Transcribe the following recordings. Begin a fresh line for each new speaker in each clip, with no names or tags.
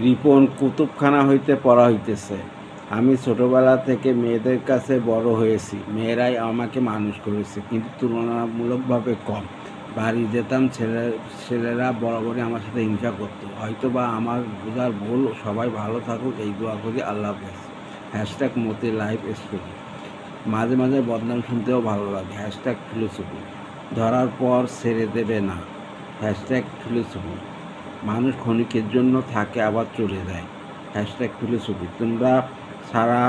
রিপন কুতুবখানা হইতে পড়া হইতেছে। আমি ছোটবেলা থেকে মেয়েদের কাছে বড় হয়েছি, মেয়েরাই আমাকে মানুষ করেছে, কিন্তু তুলনামূলকভাবে কম। বাড়ি যেতাম, ছেলেরা বরাবরই আমার সাথে হিংসা করতো। হয়তো বা আমার বোঝার ভুল। সবাই ভালো থাকুক এই দোয়া করি। আল্লাহ হাফেজ। হ্যাশট্যাগ মতি লাইফ স্টোরি। মাঝে মাঝে বদনাম শুনতেও ভালো লাগে। Hashtag philosophy. ধরার পর ছেড়ে দেবে না। Hashtag philosophy. মানুষ ক্ষণিকের জন্য থাকে আবার চলে যায়। Hashtag philosophy. তোমরা সারা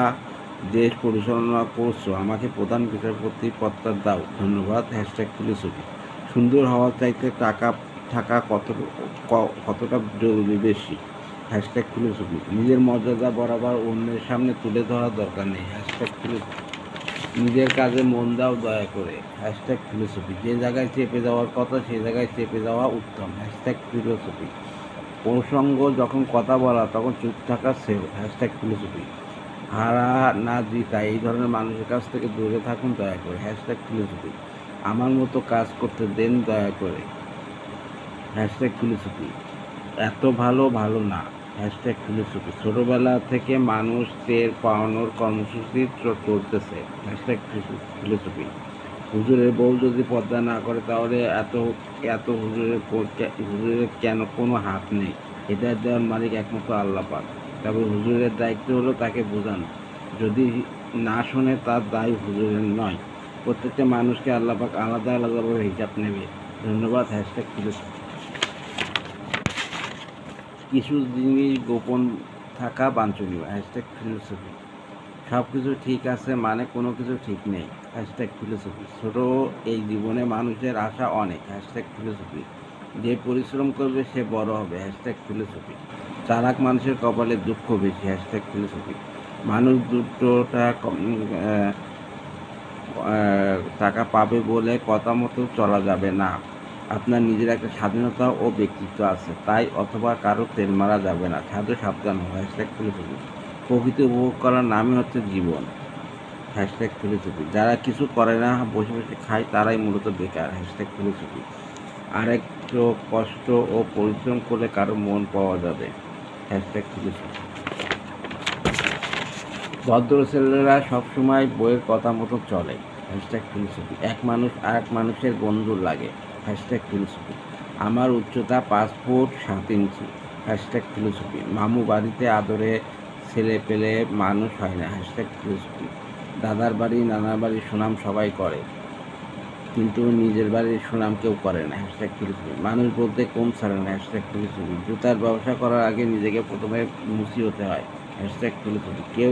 দেশ পরিচালনা করছো, আমাকে প্রধান বিচারপতি পদটা দাও, ধন্যবাদ। Hashtag philosophy. সুন্দর হওয়ার চাইতে টাকা থাকা কতটা জরুরি বেশি। Hashtag philosophy. নিজের মর্যাদা বরাবর অন্যের সামনে তুলে ধরার দরকার নেই। Hashtag philosophy. নিজের কাজে মন দাও দয়া করে। Hashtag philosophy. যে জায়গায় চেপে যাওয়ার কথা সেই জায়গায় চেপে যাওয়া উত্তম। Hashtag philosophy. প্রসঙ্গ যখন কথা বলা তখন চুপ থাকা সেভ। Hashtag philosophy. হারা না জিতা এই ধরনের মানুষের কাছ থেকে দূরে থাকুন দয়া করে। Hashtag philosophy. আমার মতো কাজ করতে দেন দয়া করে। Hashtag philosophy. এত ভালো ভালো না। Hashtag philosophy. ছোটবেলা থেকে মানুষ টের পাওয়ানোর কর্মসূচি চলতেছে। Hashtag philosophy. হুজুরের বউ যদি পর্দা না করে তাহলে এত এত হুজুরের কেন কোনো হাত নেই? হেদায়েত দেওয়ার মালিক একমাত্র আল্লাহ পাক। তবে হুজুরের দায়িত্ব হলো তাকে বোঝানো। যদি না শোনে তার দায় হুজুরের নয়। প্রত্যেকটা মানুষকে আল্লাহ পাক আলাদা আলাদাভাবে হিসাব নেবে। ধন্যবাদ। Hashtag philosophy. কিছু জিনিস গোপন থাকা বাঞ্ছনীয়। Hashtag philosophy. সব কিছু ঠিক আছে মানে কোনো কিছু ঠিক নেই। Hashtag philosophy. ছোট এই জীবনে মানুষের আশা অনেক। Hashtag philosophy. যে পরিশ্রম করবে সে বড় হবে। Hashtag philosophy. চালাক মানুষের কপালে দুঃখ বেশি। Hashtag philosophy. মানুষ দুটো টাকা পাবে বলে কথা মতো চলা যাবে না। আপনার নিজের একটা স্বাধীনতা ও ব্যক্তিত্ব আছে, তাই অথবা কারো তেল মারা যাবে না। সাবধান হও। Hashtag philosophy. প্রকৃতি উপভোগ করার নামই হচ্ছে জীবন। Hashtag philosophy. যারা কিছু করে না বসে বসে খায় তারাই মূলত বেকার। Hashtag philosophy. আরেকটু কষ্ট ও পরিশ্রম করলে কারো মন পাওয়া যাবে। Hashtag philosophy. ভদ্র ছেলেরা সবসময় বইয়ের কথা মতো চলে। Hashtag philosophy. এক মানুষ আর এক মানুষের বন্ধু লাগে। Hashtag philosophy. আমার উচ্চতা 5 ফুট 7 ইঞ্চি। Hashtag philosophy. মামু বাড়িতে আদরে ছেলে পেলে মানুষ হয় না। Hashtag philosophy. দাদার বাড়ি নানার বাড়ির সুনাম সবাই করে, কিন্তু নিজের বাড়ির সুনাম কেউ করে না। Hashtag philosophy. মানুষ বলতে কম ছাড়ে না। Hashtag philosophy. জুতার ব্যবসা করার আগে নিজেকে প্রথমে মুচি হতে হয়। Hashtag philosophy. কেউ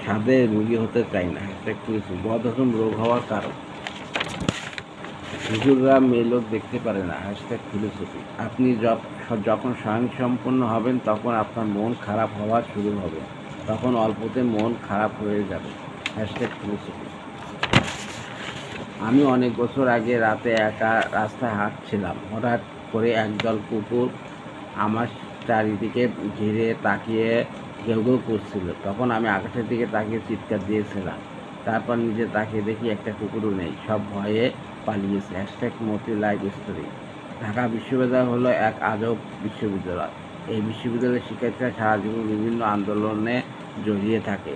সাধে রোগী হতে চায় না। Hashtag philosophy. বদহজম রোগ হওয়ার কারণ। হুজুররা মেয়ে লোক দেখতে পারে না। Hashtag philosophy. আপনি যখন স্বয়ংসম্পূর্ণ হবেন তখন আপনার মন খারাপ হওয়া শুরু হবে। তখন অল্পতে মন খারাপ হয়ে যাবে। Hashtag philosophy. আমি অনেক বছর আগে রাতে একা রাস্তায় হাঁটছিলাম। হঠাৎ করে একদল কুকুর আমার চারিদিকে ঘিরে তাকিয়ে ঘেউ ঘেউ করছিল। তখন আমি আকাশের দিকে তাকিয়ে চিৎকার দিয়েছিলাম। তারপর নিজে তাকিয়ে দেখি একটা কুকুরও নেই, সব ভয়ে পালিয়েছে। হ্যাশট্যাগ মতি লাইফ স্টোরি। ঢাকা বিশ্ববিদ্যালয় হলো এক আজব বিশ্ববিদ্যালয়। এই বিশ্ববিদ্যালয়ের শিক্ষার্থীরা সারা জীবন বিভিন্ন আন্দোলনে জড়িয়ে থাকে।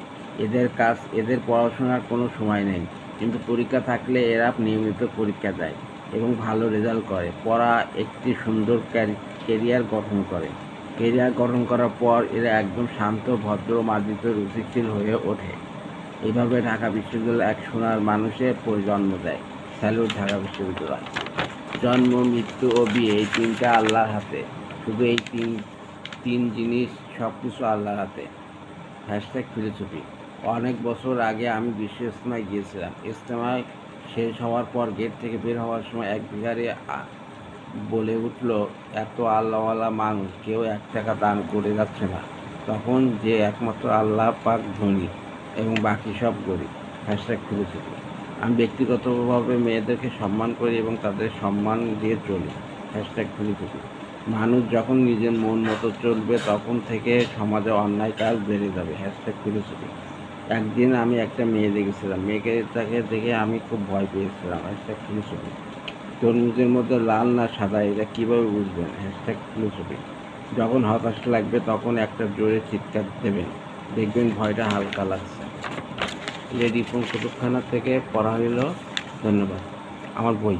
এদের পড়াশোনার কোনো সময় নেই, কিন্তু পরীক্ষা থাকলে এরা নিয়মিত পরীক্ষা দেয় এবং ভালো রেজাল্ট করে। পড়া একটি সুন্দর কেরিয়ার গঠন করে। কেরিয়ার গঠন করার পর এরা একদম শান্ত, ভদ্র, মার্জিত, রুচিশীল হয়ে ওঠে। এইভাবে ঢাকা বিশ্ববিদ্যালয় এক সোনার মানুষের জন্ম দেয়। স্যালুট ঢাকা বিশ্ববিদ্যালয়। জন্ম, মৃত্যু ও বিয়ে এই তিনটা আল্লাহর হাতে। শুধু এই তিন জিনিস, সব কিছু আল্লাহর হাতে। Hashtag philosophy. অনেক বছর আগে আমি বিশ্ব ইজতেমায় গিয়েছিলাম। ইজতেমায় শেষ হওয়ার পর গেট থেকে বের হওয়ার সময় এক ভিখারি বলে উঠল, এত আল্লাহওয়ালা মানুষ, কেউ 1 টাকা দান করে যাচ্ছে না। তখন যে একমাত্র আল্লাহ পাক ধনী এবং বাকি সব গরিব। Hashtag philosophy. আমি ব্যক্তিগতভাবে মেয়েদেরকে সম্মান করি এবং তাদের সম্মান দিয়ে চলি। Hashtag philosophy. মানুষ যখন নিজের মন মতো চলবে তখন থেকে সমাজে অন্যায় কাজ বেড়ে যাবে। Hashtag philosophy. একদিন আমি একটা মেয়ে দেখেছিলাম, তাকে দেখে আমি খুব ভয় পেয়েছিলাম। Hashtag philosophy. তরমুজের মধ্যে লাল না সাদা এটা কীভাবে বুঝবেন? Hashtag philosophy. যখন হতাশ লাগবে তখন একটা জোরে চিৎকার দেবেন, দেখবেন ভয়টা হালকা লাগছে। রিপন কুতুবখানা থেকে পড়া হইল। ধন্যবাদ। আমার বই।